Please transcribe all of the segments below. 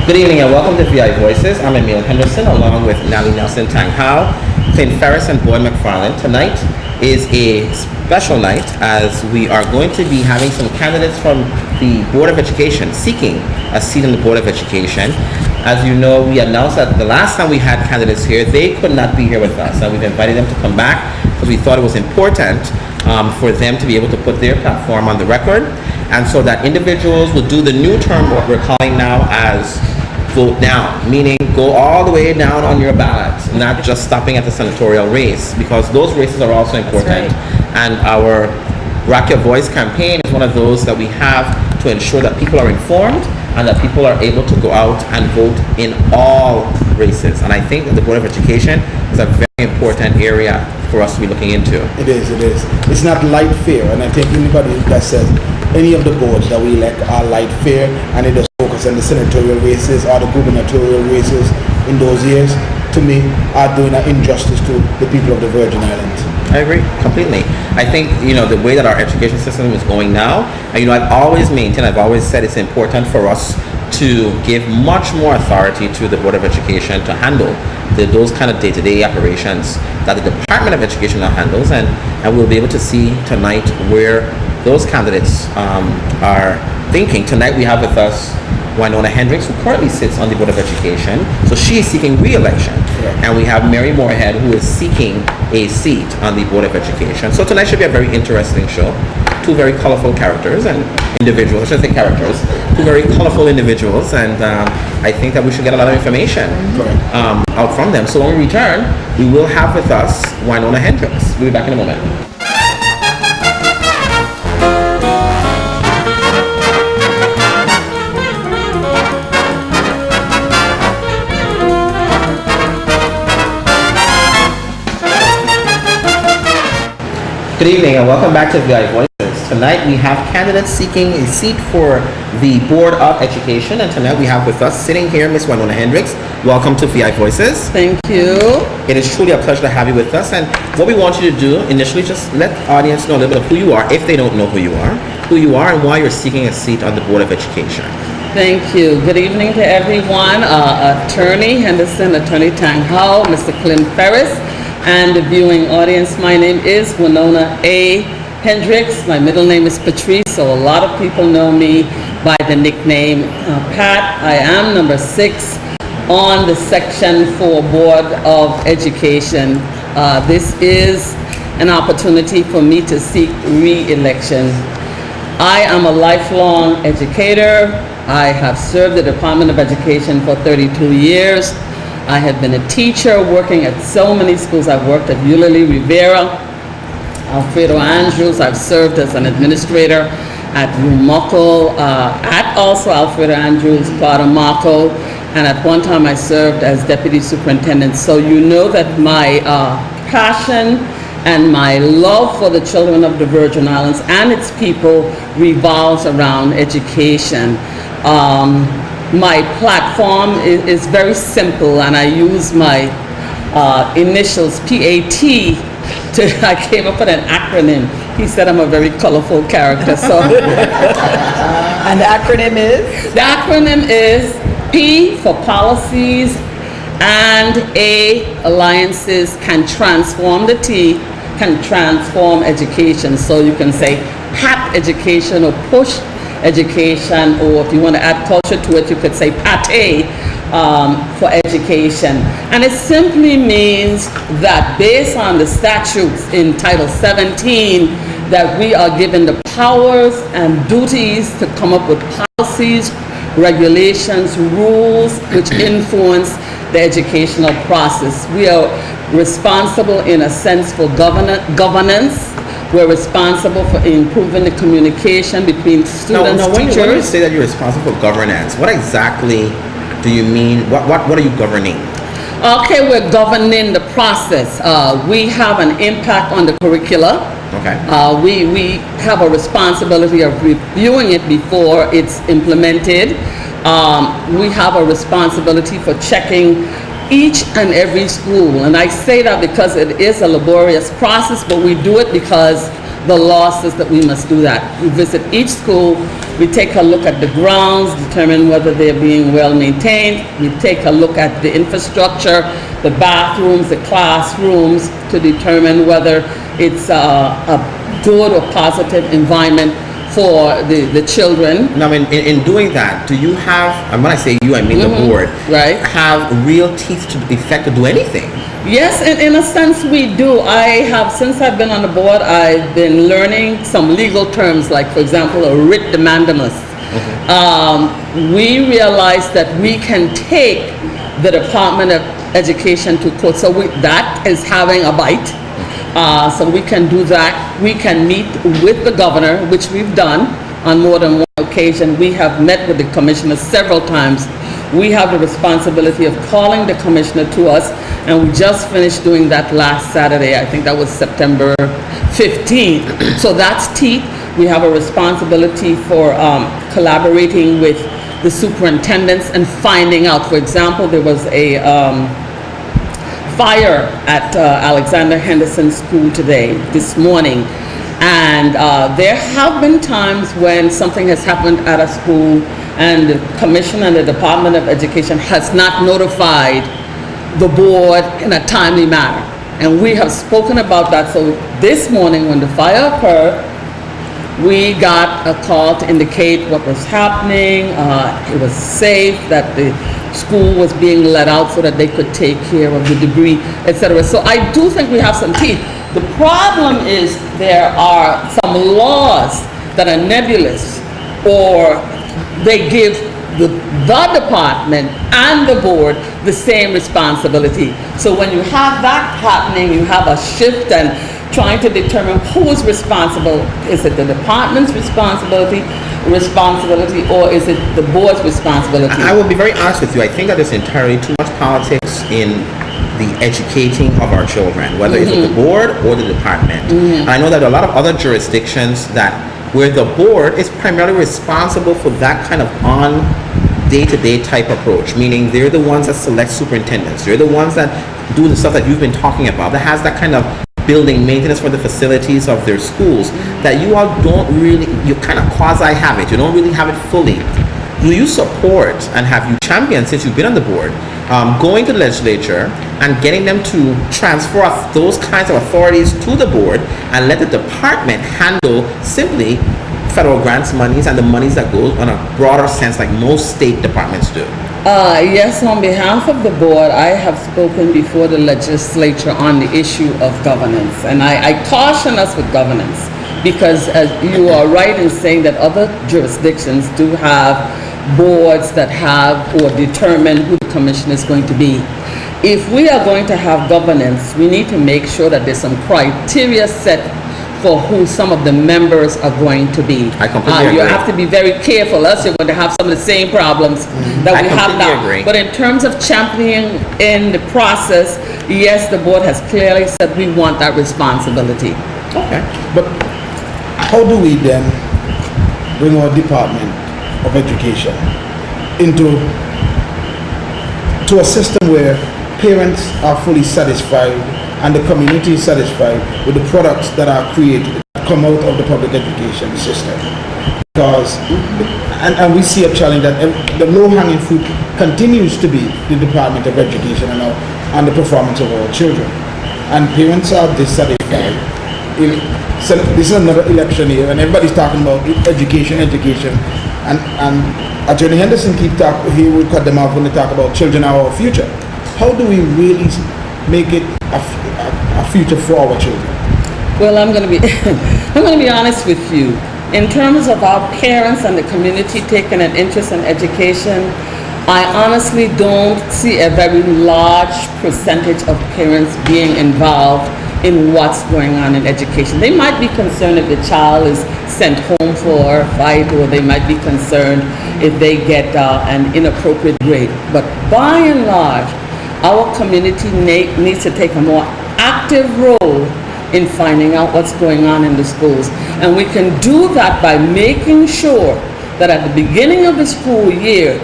Good evening and welcome to VI Voices. I'm Emile Henderson along with Natalie Nelson, Tang, Clint Ferris, and Boyd McFarland. Tonight is a special night as we are going to be having some candidates from the Board of Education seeking a seat on the Board of Education. As you know, we announced that the last time we had candidates here, they could not be here with us, and we've invited them to come back because we thought it was important for them to be able to put their platform on the record, and so that individuals will do the new term, what we're calling now as vote down, meaning go all the way down on your ballot, not just stopping at the senatorial race, because those races are also important. Right. And our Rock Your Voice campaign is one of those that we have to ensure that people are informed and that people are able to go out and vote in all races. And I think that the Board of Education is a very important area for us to be looking into. It is. It's not light fare, and I think anybody that says any of the boards that we elect are light fare and it does focus on the senatorial races or the gubernatorial races in those years, to me, are doing an injustice to the people of the Virgin Islands. I agree completely. I think, the way that our education system is going now, and, I've always maintained, I've always said it's important for us to give much more authority to the Board of Education to handle those kind of day-to-day operations that the Department of Education now handles, and we'll be able to see tonight where those candidates are thinking. Tonight we have with us Hendricks, who currently sits on the Board of Education, so she is seeking re-election. Yeah. And we have Moorehead, who is seeking a seat on the Board of Education. So tonight should be a very interesting show. Two very colorful characters and individuals, I shouldn't say characters, two very colorful individuals, and I think that we should get a lot of information out from them. So when we return, we will have with us Hendricks. We'll be back in a moment. Good evening and welcome back to VI Voices. Tonight we have candidates seeking a seat for the Board of Education, and tonight we have with us sitting here Miss Hendricks. Welcome to VI Voices. Thank you. It is truly a pleasure to have you with us, and what we want you to do initially, just let the audience know a little bit of who you are, if they don't know who you are and why you're seeking a seat on the Board of Education. Thank you. Good evening to everyone. Attorney Henderson, Attorney Tang, Mr. Clint Ferris, and the viewing audience. My name is Emile A. Hendricks. My middle name is Patrice, so a lot of people know me by the nickname Pat. I am number 6 on the Section 4 Board of Education. This is an opportunity for me to seek re-election. I am a lifelong educator. I have served the Department of Education for 32 years. I have been a teacher working at so many schools. I've worked at Eulalie Rivera, Alfredo Andrews. I've served as an administrator at Umuckle, at also Alfredo Andrews, Platamarco, and at one time I served as deputy superintendent. So you know that my passion and my love for the children of the Virgin Islands and its people revolves around education. My platform is very simple, and I use my initials, PAT, I came up with an acronym. He said I'm a very colorful character. So, and the acronym is? The acronym is P for policies, and A, alliances can transform, the T can transform education. So you can say PAT education or push education, or if you want to add culture to it, you could say PATE for education. And it simply means that based on the statutes in Title 17, that we are given the powers and duties to come up with policies, regulations, rules, which influence the educational process. We are responsible in a sense for governance. We're responsible for improving the communication between students, teachers. When you say that you're responsible for governance, what exactly do you mean? What are you governing? Okay, we're governing the process. We have an impact on the curricula. Okay. We have a responsibility of reviewing it before it's implemented. We have a responsibility for checking each and every school, and I say that because it is a laborious process, but we do it because the law says that we must do that. We visit each school, We take a look at the grounds, determine whether they're being well maintained. We take a look at the infrastructure, the bathrooms, the classrooms, to determine whether it's a good or positive environment for the children. Now, in doing that, do you have, and when I say you, I mean the board, Right. have real teeth to effect to do anything? Yes, in a sense we do. I have, since I've been on the board, I've been learning some legal terms, like for example, a writ de mandamus. We realized that we can take the Department of Education to court, so that is having a bite. So we can do that. We can meet with the governor, which we've done on more than one occasion. We have met with the commissioner several times. We have the responsibility of calling the commissioner to us, and we just finished doing that last Saturday. I think that was September 15th. So that's teeth. We have a responsibility for collaborating with the superintendents and finding out. For example, there was a fire at Alexander Henderson School this morning, and there have been times when something has happened at a school and the commission and the Department of Education has not notified the board in a timely manner, and we have spoken about that. So this morning when the fire occurred, we got a call to indicate what was happening. It was safe, that the school was being let out so that they could take care of the debris, etc. So I do think we have some teeth. The problem is there are some laws that are nebulous, or they give the department and the board the same responsibility. So when you have that happening, you have a shift and trying to determine who is responsible. Is it the department's responsibility, or is it the board's responsibility? I will be very honest with you. I think that there's entirely too much politics in the educating of our children, whether it's with the board or the department. And I know that a lot of other jurisdictions where the board is primarily responsible for that kind of on day-to-day type approach, meaning they're the ones that select superintendents, they're the ones that do the stuff that you've been talking about, that has that kind of building maintenance for the facilities of their schools, that you all don't really, you kind of quasi have it, you don't really have it fully. Do you support, and have you championed since you've been on the board, going to the legislature and getting them to transfer those kinds of authorities to the board and let the department handle simply federal grants monies and the monies that go on a broader sense like most state departments do? Yes, on behalf of the board, I have spoken before the legislature on the issue of governance, and I caution us with governance, because as you are right in saying that other jurisdictions do have boards that have or determine who the commission is going to be. If we are going to have governance, we need to make sure that there's some criteria set for who some of the members are going to be. I completely agree. You have to be very careful, else you're going to have some of the same problems that we have now. Agree. But in terms of championing in the process, yes, the board has clearly said we want that responsibility. Okay. But how do we then bring our Department of Education into a system where parents are fully satisfied and the community is satisfied with the products that are created, that come out of the public education system? Because, and we see a challenge that the low-hanging fruit continues to be the Department of Education and the performance of our children. And parents are dissatisfied. So this is another election year, and everybody's talking about education. And Attorney Henderson he will cut them off when they talk about children are our future. How do we really make it a future for our children? Well, I'm going to be honest with you. In terms of our parents and the community taking an interest in education, I honestly don't see a very large percentage of parents being involved in what's going on in education. They might be concerned if the child is sent home for a fight, or they might be concerned if they get an inappropriate grade. But by and large, our community needs to take a more active role in finding out what's going on in the schools. And we can do that by making sure that at the beginning of the school year,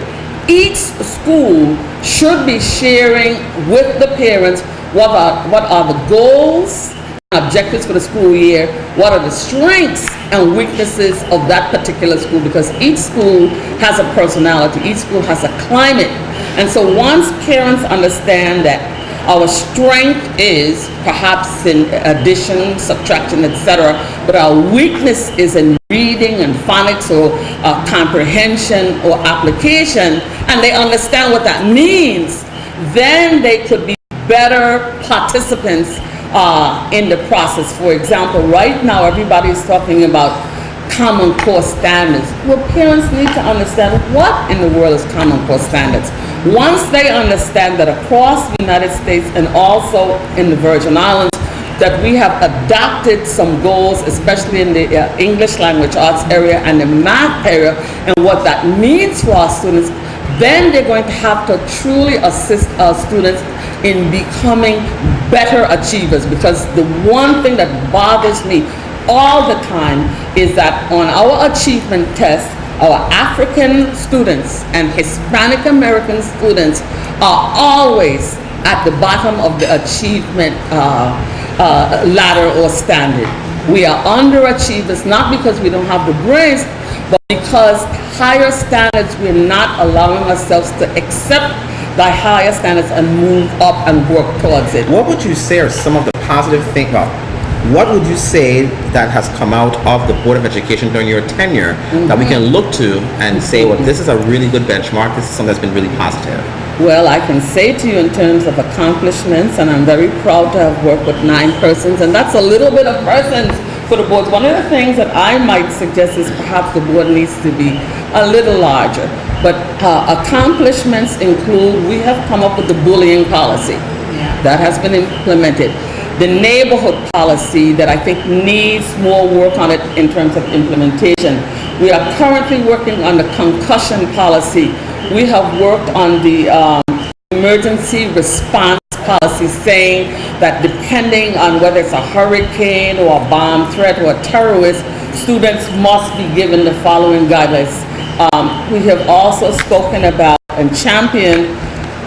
each school should be sharing with the parents what are the goals objectives for the school year, what are the strengths and weaknesses of that particular school, because each school has a personality, each school has a climate. And so once parents understand that our strength is perhaps in addition, subtraction, etc., but our weakness is in reading and phonics or comprehension or application, and they understand what that means, then they could be better participants in the process. For example, right now everybody is talking about Common Core standards. Well, parents need to understand what in the world is Common Core standards. Once they understand that across the United States and also in the Virgin Islands, that we have adopted some goals, especially in the English language arts area and the math area, and what that means for our students, then they're going to have to truly assist our students in becoming better achievers. Because the one thing that bothers me all the time is that on our achievement test, our African students and Hispanic American students are always at the bottom of the achievement ladder or standard. We are underachievers, not because we don't have the brains, but because higher standards, we're not allowing ourselves to accept the higher standards and move up and work towards it. What would you say are some of the positive things? Well, what would you say that has come out of the Board of Education during your tenure that we can look to and say, well, this is a really good benchmark, this is something that's been really positive? Well, I can say to you in terms of accomplishments, and I'm very proud to have worked with 9 persons, and that's a little bit of persons for the boards. One of the things that I might suggest is perhaps the board needs to be a little larger. But accomplishments include, we have come up with the bullying policy. That has been implemented. The neighborhood policy that I think needs more work on it in terms of implementation. We are currently working on the concussion policy. We have worked on the emergency response policy, saying that depending on whether it's a hurricane or a bomb threat or a terrorist, students must be given the following guidelines. We have also spoken about and championed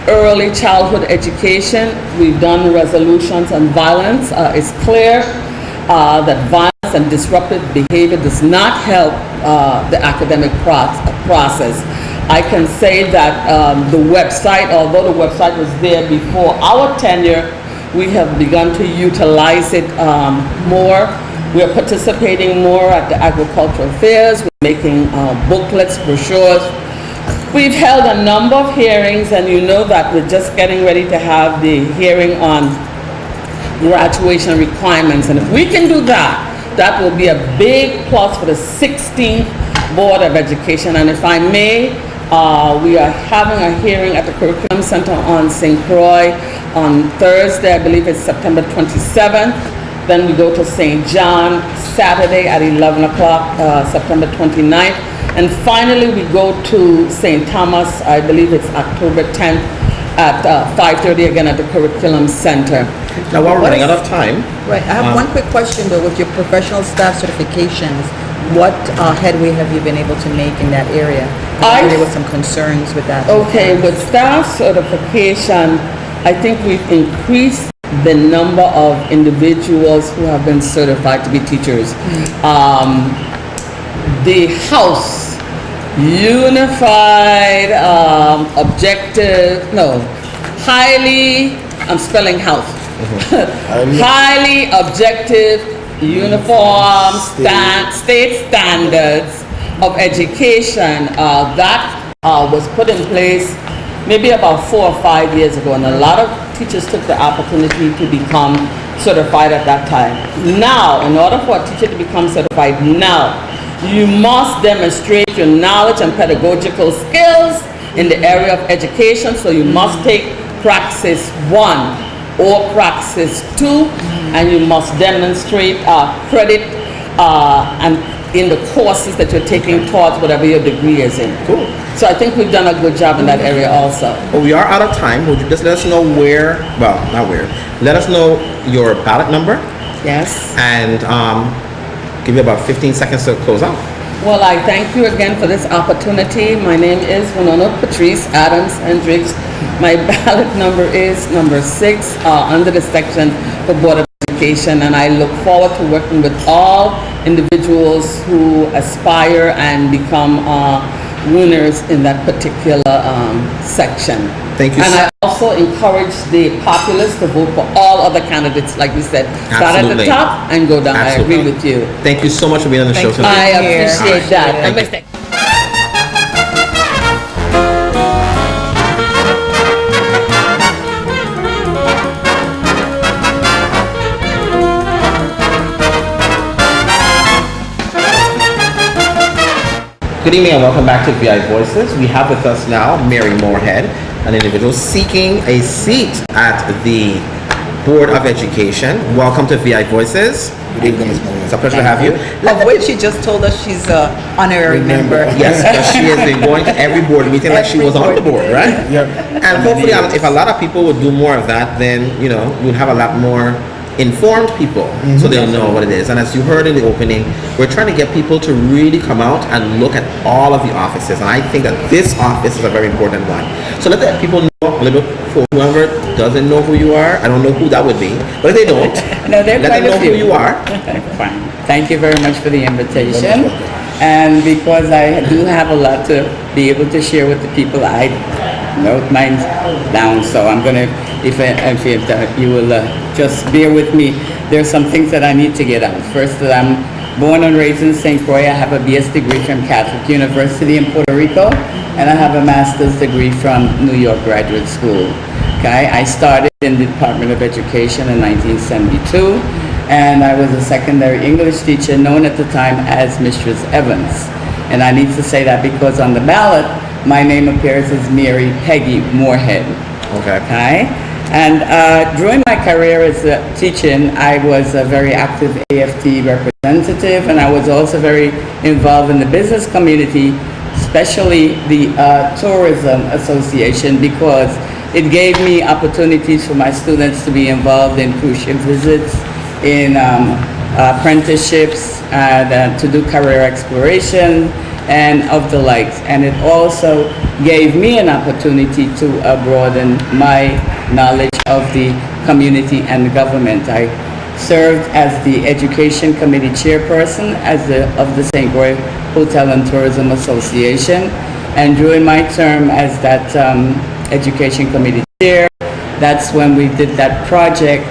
early childhood education. We've done resolutions on violence. It's clear that violence and disruptive behavior does not help the academic process. I can say that the website, although the website was there before our tenure, we have begun to utilize it more. We're participating more at the agricultural fairs. We're making booklets, brochures. We've held a number of hearings, and you know that we're just getting ready to have the hearing on graduation requirements. And if we can do that, that will be a big plus for the 16th Board of Education. And if I may, we are having a hearing at the Curriculum Center on St. Croix on Thursday. I believe it's September 27th. Then we go to St. John Saturday at 11 o'clock, September 29th. And finally, we go to St. Thomas, I believe it's October 10th at 5:30 again at the Curriculum Center. Now, while we're running out of time. Right, I have one quick question though. With your professional staff certifications, what headway have you been able to make in that area? There were some concerns with that. Okay, with staff certification, I think we've increased the number of individuals who have been certified to be teachers. The House Unified Highly, I'm spelling house. Highly objective, uniform, state standards of education that was put in place maybe about 4 or 5 years ago, and a lot of teachers took the opportunity to become certified at that time. Now, in order for a teacher to become certified now, you must demonstrate your knowledge and pedagogical skills in the area of education, so you must take Praxis 1 or Praxis 2, and you must demonstrate credit and in the courses that you're taking towards whatever your degree is in. Cool. So I think we've done a good job in that area also. Well, we are out of time. Would you just let us know where, well, not where, let us know your ballot number. Yes. And give you about 15 seconds to close out. Well, I thank you again for this opportunity. My name is Winona Patrice Adams Hendricks. My ballot number is number 6 under the section for Board of Education. education, and I look forward to working with all individuals who aspire and become winners in that particular section. Thank you. And I also encourage the populace to vote for all other candidates, like we said. Start at the Absolutely. top and go down. Absolutely. I agree with you. Thank you so much for being on the show Thank you. tonight. I Here. appreciate that. Thank you. Good evening and welcome back to VI Voices. We have with us now Mary Moorehead, an individual seeking a seat at the Board of Education. Welcome to VI Voices. Good evening, Ms. Moore. It's a pleasure to have you. Of which she just told us she's an honorary member. Yes, because she has been going to every board meeting like she was on the board, right? Yeah. And hopefully, if a lot of people would do more of that, then, you know, we'll have a lot more informed people so they'll know what it is. And as you heard in the opening, we're trying to get people to really come out and look at all of the offices. And I think that this office is a very important one. So let the people know a little bit, for whoever doesn't know who you are. I don't know who that would be, but if they don't, No, there are let them quite a know who few. you are. Fine. Thank you very much for the invitation. You're welcome. And because I do have a lot to be able to share with the people, I note mine down. So I'm going to, if you will just bear with me, there's some things that I need to get out. First, that I'm born and raised in St. Croix. I have a BS degree from Catholic University in Puerto Rico, and I have a master's degree from New York Graduate School. Okay, I started in the Department of Education in 1972, and I was a secondary English teacher known at the time as Mistress Evans. And I need to say that because on the ballot, my name appears as Mary Peggy Moorehead. Okay. Okay? And during my career as a teaching, I was a very active AFT representative, and I was also very involved in the business community, especially the Tourism Association, because it gave me opportunities for my students to be involved in cruise ship visits, in apprenticeships, and to do career exploration and of the likes. And it also gave me an opportunity to broaden my knowledge of the community and the government. I served as the Education Committee Chairperson of the St. Croix Hotel and Tourism Association. And during my term as that Education Committee Chair, that's when we did that project,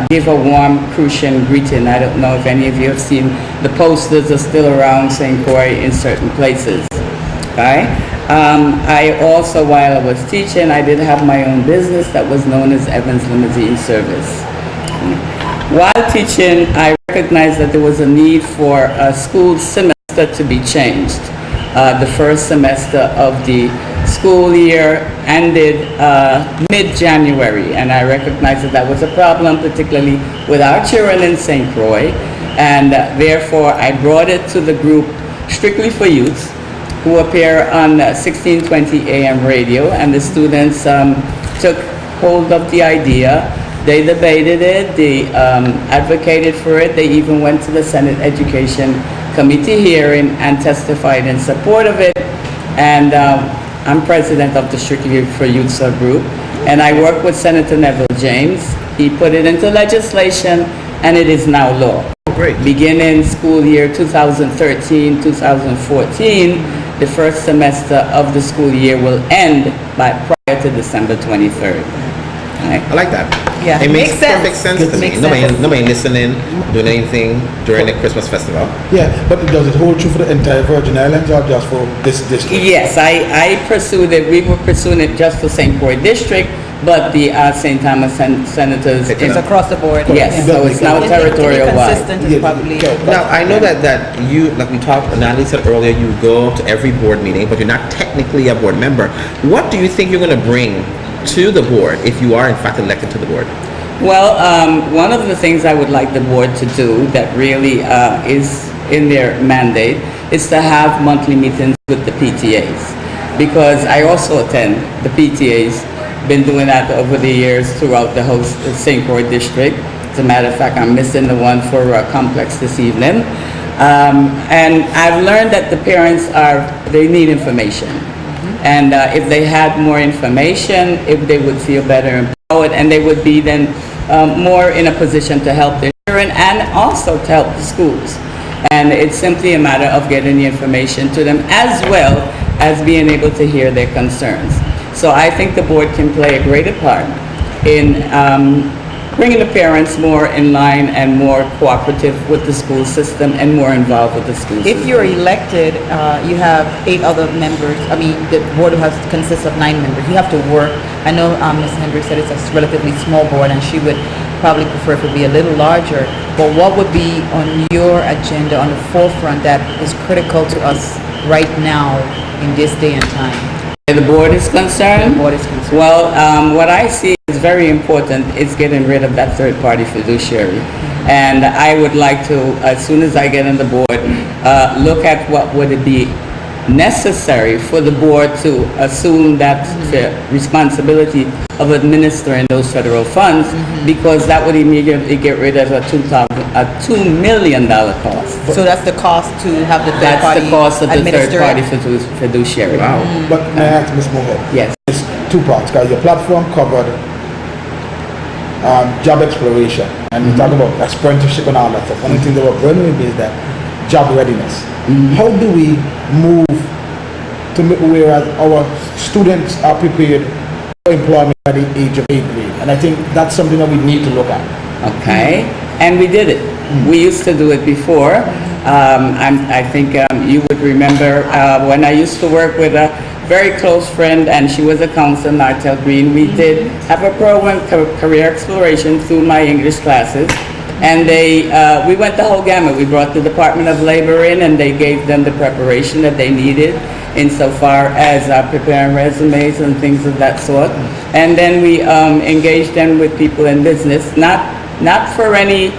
Give a Warm Crucian Greeting. I don't know if any of you have seen the posters are still around St. Croix in certain places. Okay? I also, while I was teaching, I did have my own business that was known as Evans Limousine Service. While teaching, I recognized that there was a need for a school semester to be changed. The first semester of the school year ended mid-January, and I recognized that that was a problem, particularly with our children in St. Croix, and therefore I brought it to the group Strictly for Youth, who appear on 1620 AM radio, and the students took hold of the idea. They debated it, they advocated for it, they even went to the Senate Education Committee hearing and testified in support of it. And I'm president of the Strictly for Youth subgroup, and I work with Senator Neville James. He put it into legislation, and it is now law. Great. Beginning school year 2013-2014, the first semester of the school year will end prior to December 23rd. Right. I like that. Yeah, It makes makes sense. perfect sense to me. Makes sense. Nobody listening, doing anything during the Christmas festival. Yeah, but does it hold true for the entire Virgin Islands or just for this district? Yes, I pursued it. We were pursuing it just for St. Croix District, but the St. Thomas Senators. It's It's across the board. Yes, so it's now territorial wide. Consistent is probably. Now, I know that you, like we talked, Natalie said earlier, you go to every board meeting, but you're not technically a board member. What do you think you're going to bring to the board if you are in fact elected to the board? Well, one of the things I would like the board to do that really is in their mandate is to have monthly meetings with the PTAs, because I also attend the PTAs, been doing that over the years throughout the whole St. Croix district. As a matter of fact, I'm missing the one for Complex this evening. And I've learned that the parents they need information. And if they had more information, if they would feel better empowered, and they would be then more in a position to help their children and also to help the schools. And it's simply a matter of getting the information to them as well as being able to hear their concerns. So I think the board can play a greater part in bringing the parents more in line and more cooperative with the school system and more involved with the school system. If you're elected, you have 8 other members. I mean, the board consists of 9 members. You have to work. I know Ms. Hendricks said it's a relatively small board, and she would probably prefer it to be a little larger. But what would be on your agenda, on the forefront, that is critical to us right now in this day and time? The board is concerned? The board is concerned. Well, what I see is very important is getting rid of that third-party fiduciary. And I would like to, as soon as I get on the board, look at what would it be necessary for the board to assume that responsibility of administering those federal funds, because that would immediately get rid of a $2 million cost. So that's the cost to have the third party That's the cost of the administer third-party it? fiduciary. Wow. But may I ask Ms. Moorehead? Yes. It's 2 parts, because your platform covered job exploration, and you talk about apprenticeship and all that stuff. One of the things that were burning me is that job readiness. How do we move to whereas our students are prepared for employment at the age of 8th grade? And I think that's something that we need to look at. Okay, and we did it. We used to do it before. I think you would remember when I used to work with a very close friend, and she was a counselor, Natalie Green. We did have a program, career exploration, through my English classes. And we went the whole gamut. We brought the Department of Labor in, and they gave them the preparation that they needed insofar as preparing resumes and things of that sort. And then we engaged them with people in business, not for any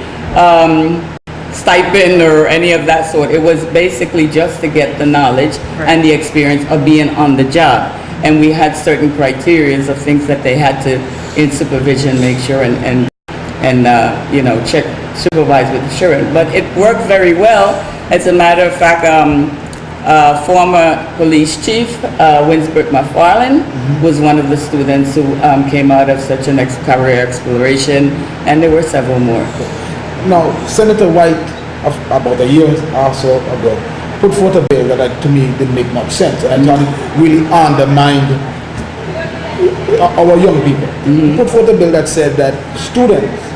stipend or any of that sort. It was basically just to get the knowledge and the experience of being on the job. And we had certain criteria of things that they had to, in supervision, make sure and you know, check, supervise with the children. But it worked very well. As a matter of fact, former police chief, Winsbert McFarlane, was one of the students who came out of such an career exploration, and there were several more. Now, Senator White, about a year or so ago, put forth a bill that to me didn't make much sense, and I thought it really undermined our young people. Put forth a bill that said that students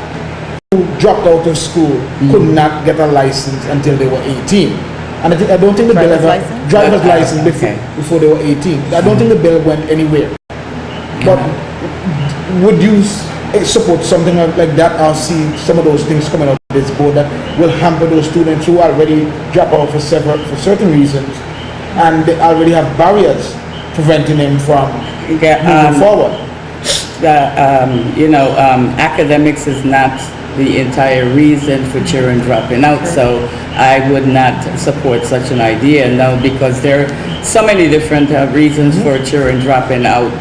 who dropped out of school could not get a license until they were 18. And I don't think the bill ever driver's license before they were 18. I don't think the bill went anywhere. But would you support something like that, or see some of those things coming out of this board that will hamper those students who already drop out for certain reasons, and they already have barriers preventing them from moving forward? You know, academics is not the entire reason for children dropping out, so I would not support such an idea, no, because there are so many different reasons for children dropping out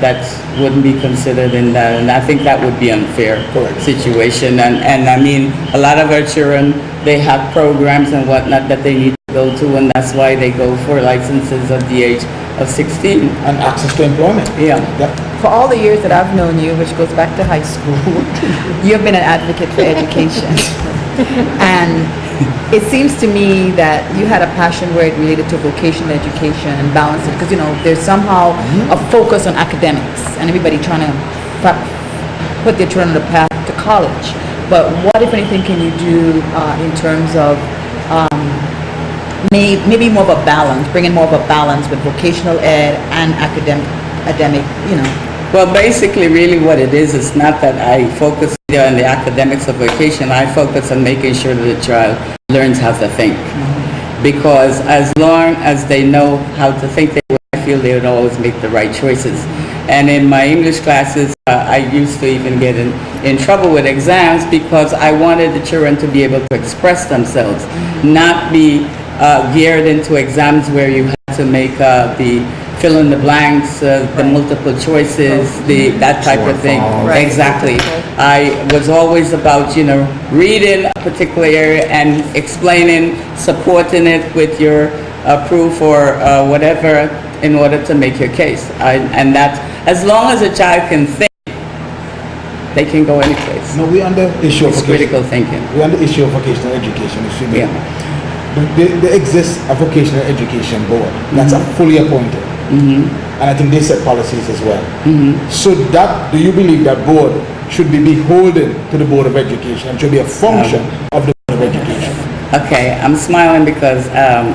that wouldn't be considered in that, and I think that would be unfair situation. And I mean, a lot of our children, they have programs and whatnot that they need to go to, and that's why they go for licenses at the age of 16. And access to employment. Yeah. For all the years that I've known you, which goes back to high school, you've been an advocate for education. And it seems to me that you had a passion where it related to vocational education and balancing, because, you know, there's somehow a focus on academics and everybody trying to put their children on the path to college. But what, if anything, can you do in terms of maybe more of a balance, bringing more of a balance with vocational ed and academic, you know? Well, basically, really what it is not that I focus on the academics of vocation. I focus on making sure that the child learns how to think. Because as long as they know how to think, I feel they would always make the right choices. And in my English classes, I used to even get in trouble with exams because I wanted the children to be able to express themselves, not be geared into exams where you have to make the fill in the blanks, the multiple choices, that type of thing. Right. Exactly. I was always about, you know, reading a particular area and explaining, supporting it with your proof or whatever in order to make your case. And that, as long as a child can think, They can go any place. No, we under issue of It's critical thinking. We under issue of vocational education. If you may. Yeah. There exists a vocational education board that's fully appointed, and I think they set policies as well. So do you believe that board should be beholden to the Board of Education and should be a function of the Board of Education? Okay, I'm smiling because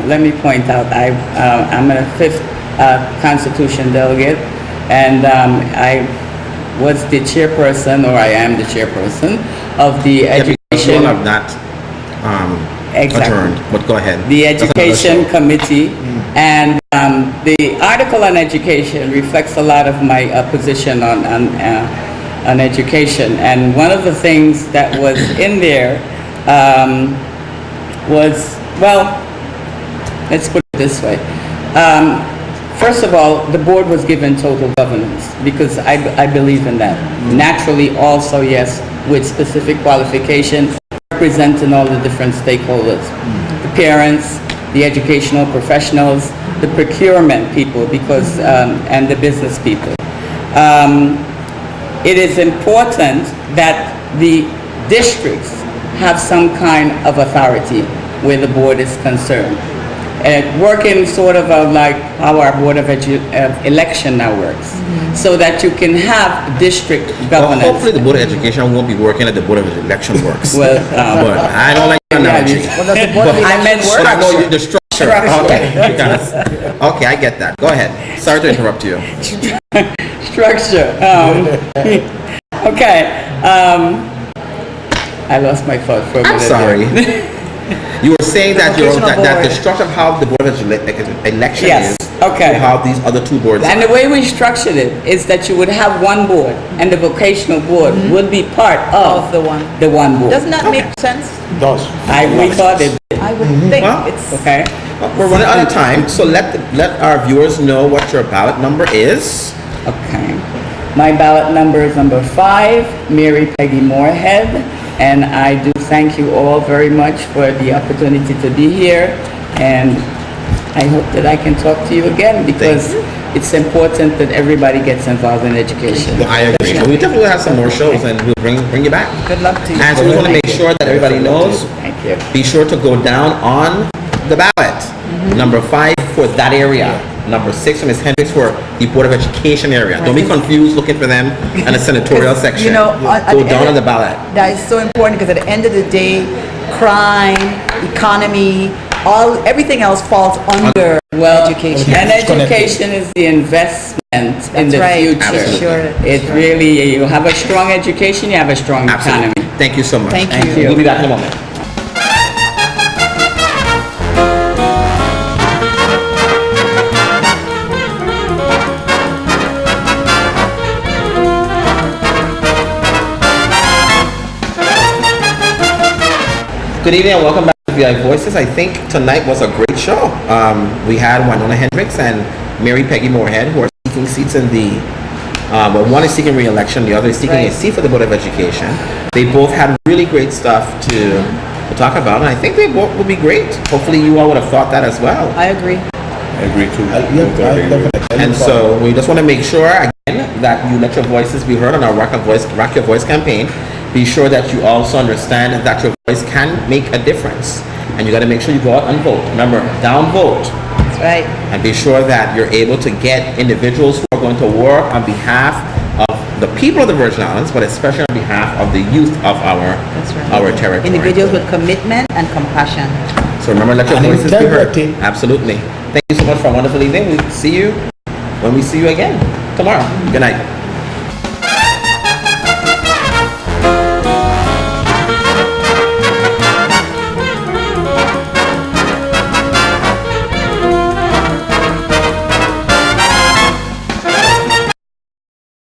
let me point out I'm a 5th Constitution delegate, and I was the chairperson, or I am the chairperson of the education. Of that adjourned, but go ahead. The education committee, and the article on education reflects a lot of my position on education. And one of the things that was in there was, well, let's put it this way. First of all, the board was given total governance because I believe in that. Naturally, also, yes, with specific qualification, representing all the different stakeholders, the parents, the educational professionals, the procurement people, because and the business people. It is important that the districts have some kind of authority where the board is concerned. Working sort of like how our Board of Election now works, so that you can have district governance. Well, hopefully the Board of Education won't be working at the Board of Election works. Well, but I don't like the analogy. Well, does the Board of I meant Election work? No, the structure. Okay, yes. Okay, I get that. Go ahead. Sorry to interrupt you. Structure. Okay. I lost my thought for a minute. I'm sorry. You were saying that that the board. structure of how the Board of Election Yes, is, okay. how these other two boards And are. the way we structured it is that you would have one board, and the vocational board would be part of the one. the one board. Doesn't that make sense? Does. We thought it did. I would think Well, it's Okay. We're running out of time, so let our viewers know what your ballot number is. Okay. My ballot number is number 5, Mary Peggy Moorehead, and I do thank you all very much for the opportunity to be here, and I hope that I can talk to you again because it's important that everybody gets involved in education. I agree. We definitely have some more shows, and we'll bring you back. good luck to you. And so we want to make sure that everybody knows. Thank you. Be sure to go down on the ballot. Number 5 for that area. Number 6 for Ms. Hendricks for the Board of Education area. Don't be confused looking for them in the senatorial section. You know, Go down on the ballot. That is so important because at the end of the day, crime, economy, everything else falls under Well, education. and education is the investment in That's the right. future. Absolutely. Sure. It really, you have a strong education, you have a strong Absolutely. economy. Thank you so much. Thank you. We'll be back in a moment. Good evening and welcome back to VI Voices. I think tonight was a great show. We had Hendricks and Mary Peggy Moorehead, who are seeking seats in the, well, one is seeking re-election, the other is seeking a seat for the Board of Education. They both had really great stuff to talk about, and I think they both will be great. Hopefully you all would have thought that as well. I agree. I agree too. Definitely. And so we just want to make sure, again, that you let your voices be heard on our Rock Your Voice campaign. Be sure that you also understand that your voice can make a difference. And you got to make sure you go out and vote. Remember, downvote. That's right. And be sure that you're able to get individuals who are going to work on behalf of the people of the Virgin Islands, but especially on behalf of the youth of That's right. our territory. Individuals with commitment and compassion. So remember, let your And voices be heard. integrity. Absolutely. Thank you so much for a wonderful evening. We'll see you when we see you again tomorrow. Good night.